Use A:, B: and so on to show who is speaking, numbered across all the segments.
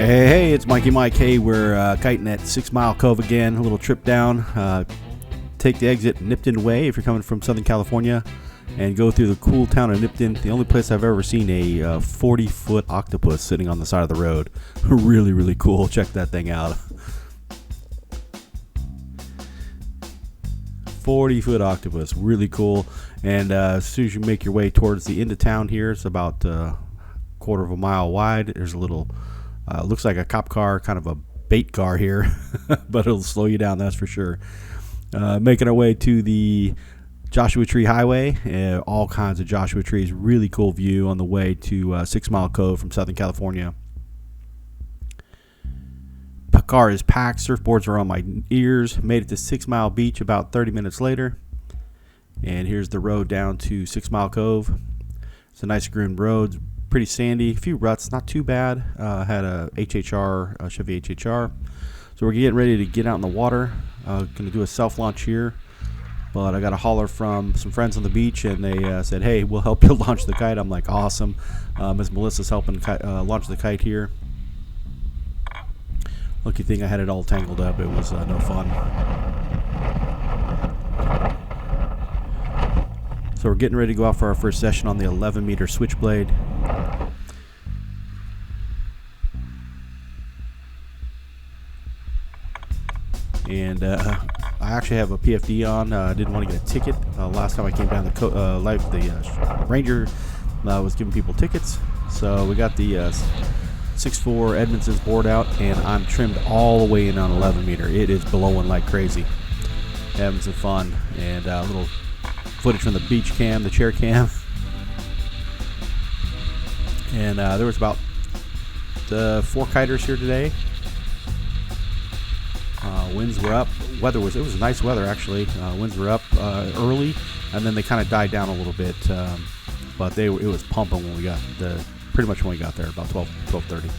A: Hey, it's Mikey Mike. Hey, we're kiting at 6 Mile Cove again. A little trip down. Take the exit Nipton Way if you're coming from Southern California, and go through the cool town of Nipton. The only place I've ever seen a 40-foot octopus sitting on the side of the road. Really, really cool. Check that thing out. 40-foot octopus. Really cool. And as soon as you make your way towards the end of town here, it's about a quarter of a mile wide. There's a little... looks like a cop car, kind of a bait car here, but it'll slow you down, that's for sure. Making our way to the Joshua Tree Highway, all kinds of Joshua trees. Really cool view on the way to 6 Mile Cove from Southern California. The car is packed, surfboards are on my ears. Made it to 6 Mile Beach about 30 minutes later. And here's the road down to 6 Mile Cove. It's a nice groomed road. Pretty sandy, a few ruts, not too bad. Had a HHR, a Chevy HHR. So we're getting ready to get out in the water. Gonna do a self-launch here, but I got a holler from some friends on the beach, and they said, "Hey, we'll help you launch the kite." I'm like, "Awesome." Miss Melissa's helping launch the kite here. Lucky thing I had it all tangled up. It was no fun. So we're getting ready to go out for our first session on the 11-meter Switchblade. And I actually have a PFD on. I didn't want to get a ticket. Last time I came down the Ranger was giving people tickets. So we got the 6'4" Edmondson's board out, and I'm trimmed all the way in on 11-meter. It is blowing like crazy. Having some fun, and a little footage from the beach cam, the chair cam. And there was about 4 kiters here today. Winds were up. It was nice weather actually. Winds were up early, and then they kind of died down a little bit. But it was pumping when we got pretty much when we got there, about 12:30.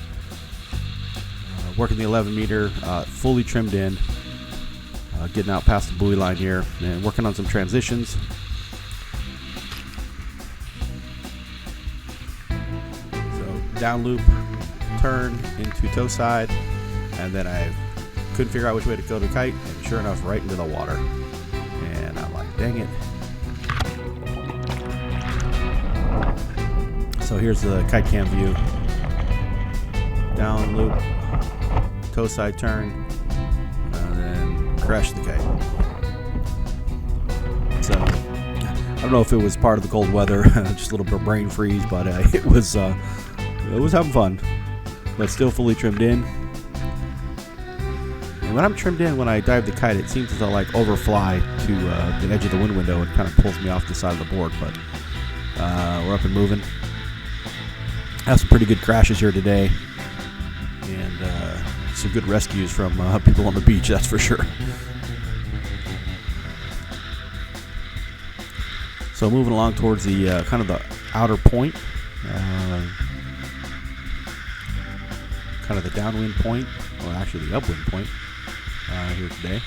A: Working the 11-meter, fully trimmed in. Getting out past the buoy line here, and working on some transitions. Down loop, turn into toe side, and then I couldn't figure out which way to go to kite, and sure enough, right into the water. And I'm like, dang it. So here's the kite cam view. Down loop, toe side turn, and then crash the kite. So I don't know if it was part of the cold weather, just a little bit of brain freeze, but it was having fun, but still fully trimmed in. And when I'm trimmed in, when I dive the kite, it seems to like overfly to the edge of the wind window and kind of pulls me off the side of the board. But we're up and moving. Have some pretty good crashes here today, and some good rescues from people on the beach, that's for sure. So moving along towards the kind of the outer point. Kind of the downwind point, or actually the upwind point here today.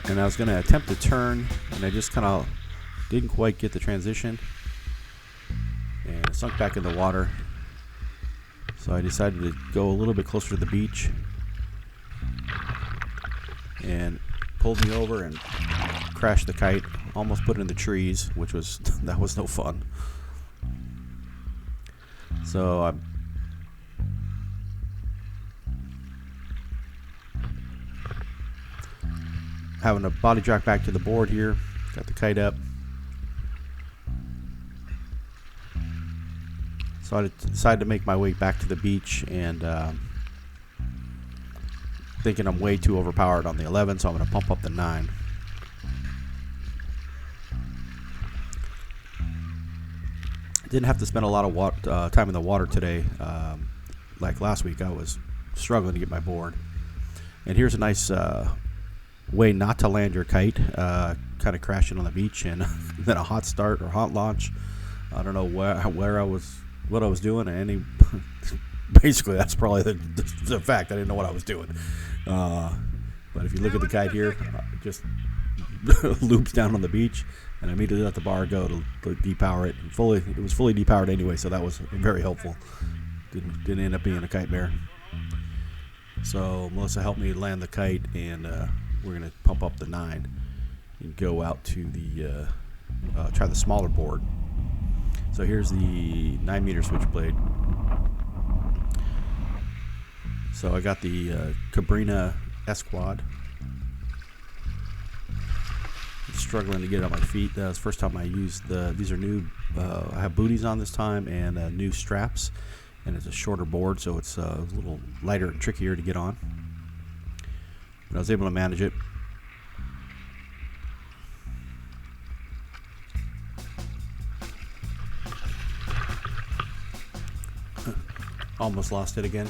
A: And I was going to attempt to turn, and I just kind of didn't quite get the transition, and it sunk back in the water. So I decided to go a little bit closer to the beach, and pulled me over and crashed the kite. Almost put it in the trees, which was that was no fun. So I'm having a body jack back to the board here. Got the kite up. So I decided to make my way back to the beach, and thinking I'm way too overpowered on the 11, so I'm going to pump up the 9. Didn't have to spend a lot of time in the water today. Like last week, I was struggling to get my board. And here's a nice way not to land your kite, kind of crashing on the beach, and then a hot start or hot launch. I don't know where I was, what I was doing, and basically that's probably the fact. I didn't know what I was doing. But if you look at the kite here, it just loops down on the beach, and I immediately let the bar go to depower it. It was fully depowered anyway, so that was very helpful. Didn't end up being a kite bear. So Melissa helped me land the kite, and we're gonna pump up the 9 and go out to the try the smaller board. So here's the 9-meter Switchblade. So I got the Cabrinha S-Quad. Struggling to get on my feet. That was the first time I used these are new. I have booties on this time and new straps, and it's a shorter board, so it's a little lighter and trickier to get on. But I was able to manage it. Almost lost it again.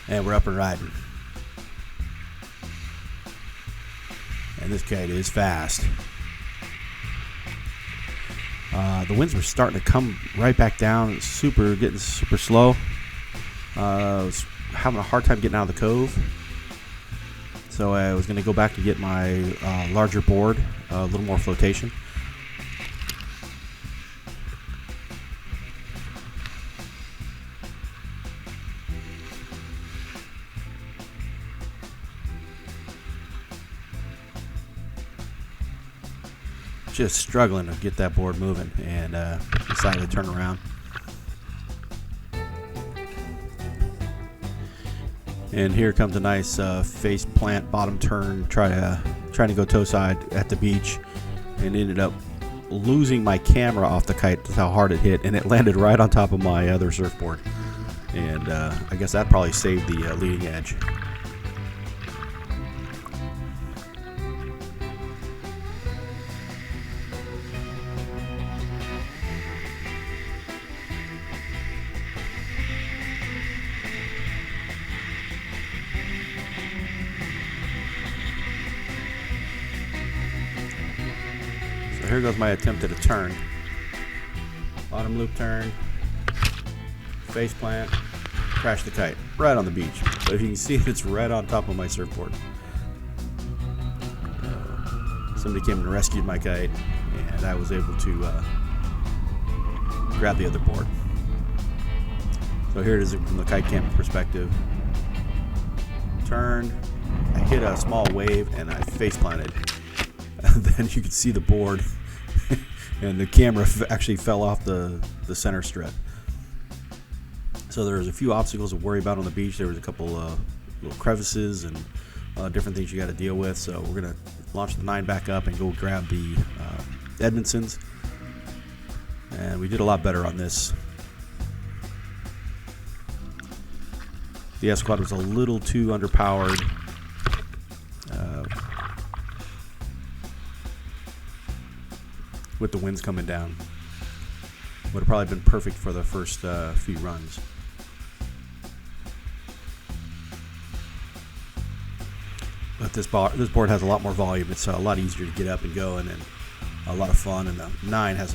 A: And we're up and riding. And this kite is fast. The winds were starting to come right back down. It's getting super slow. I was having a hard time getting out of the cove. So I was going to go back to get my larger board, a little more flotation. Just struggling to get that board moving, and decided to turn around. And here comes a nice face plant bottom turn, trying to go toe side at the beach, and ended up losing my camera off the kite. That's how hard it hit, and it landed right on top of my other surfboard. And I guess that probably saved the leading edge. Here goes my attempt at a turn. Bottom loop turn, face plant, crash the kite right on the beach. So if you can see, it's right on top of my surfboard. Somebody came and rescued my kite, and I was able to grab the other board. So here it is from the kite camp perspective. Turned, I hit a small wave, and I face planted. And then you could see the board, and the camera actually fell off the center strip. So there was a few obstacles to worry about on the beach. There was a couple little crevices and different things you got to deal with. So we're gonna launch the 9 back up and go grab the Ammundsons, and we did a lot better on this. The S-Quad was a little too underpowered. With the winds coming down. Would have probably been perfect for the first few runs. But this board has a lot more volume. It's a lot easier to get up and go, and a lot of fun. And the 9 had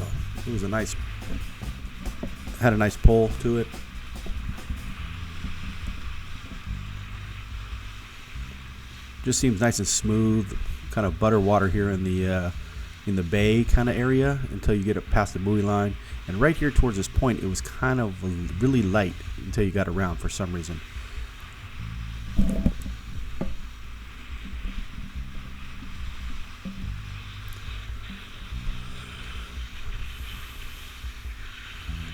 A: a nice pull to it. Just seems nice and smooth, kind of butter water here in the bay kind of area until you get up past the buoy line. And right here towards this point, it was kind of really light until you got around for some reason.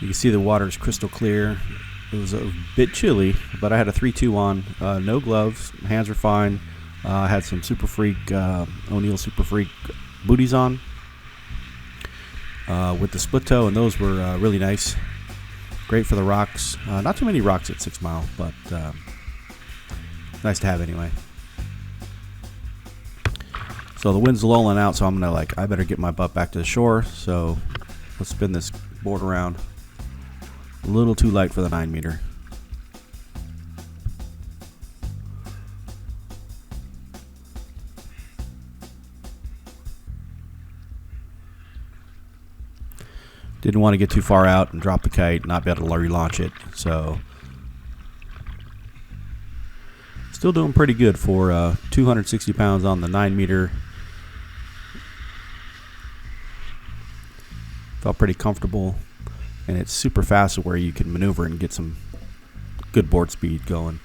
A: You can see the water is crystal clear. It was a bit chilly, but I had a 3-2 on, no gloves, hands were fine. I had some Super Freak, O'Neill Super Freak booties on with the split toe, and those were really nice. Great for the rocks. Not too many rocks at 6 Mile, but nice to have anyway. So the wind's lulling out, so I'm gonna I better get my butt back to the shore. So let's spin this board around. A little too light for the 9-meter. Didn't want to get too far out and drop the kite, not be able to relaunch it. So Still doing pretty good for 260 pounds on the 9-meter. Felt pretty comfortable, and it's super fast where you can maneuver and get some good board speed going.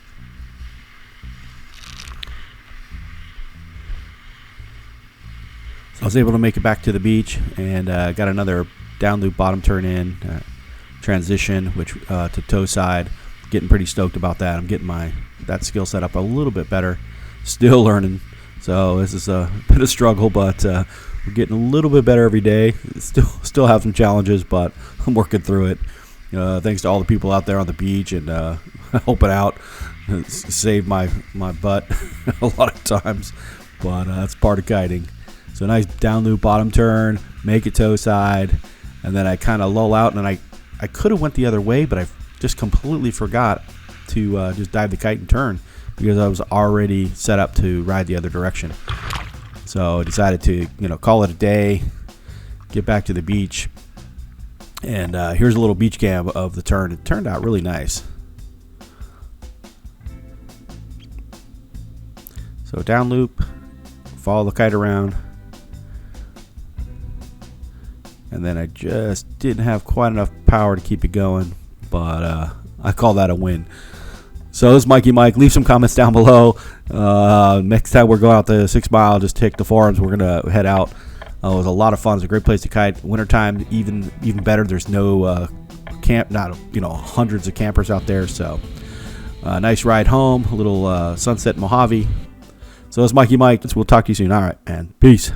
A: So I was able to make it back to the beach, and got another down loop bottom turn in transition, which to toe side. Getting pretty stoked about that. I'm getting that skill set up a little bit better. Still learning, so this is a bit of struggle, but we're getting a little bit better every day. Still have some challenges, but I'm working through it. Thanks to all the people out there on the beach and helping out. It's saved my butt a lot of times, but that's part of kiting. So nice down loop bottom turn, make it toe side, and then I kind of lull out, and I could have went the other way, but I just completely forgot to just dive the kite and turn because I was already set up to ride the other direction. So I decided to call it a day, get back to the beach, and here's a little beach cam of the turn. It turned out really nice. So down loop, follow the kite around, and then I just didn't have quite enough power to keep it going, but I call that a win. So this is Mikey Mike. Leave some comments down below. Next time we're going out the 6 mile, just take the forums. We're gonna head out. It was a lot of fun. It's a great place to kite. Wintertime, even better. There's no camp, not hundreds of campers out there. So nice ride home. A little sunset Mojave. So it's Mikey Mike. We'll talk to you soon. All right, and peace.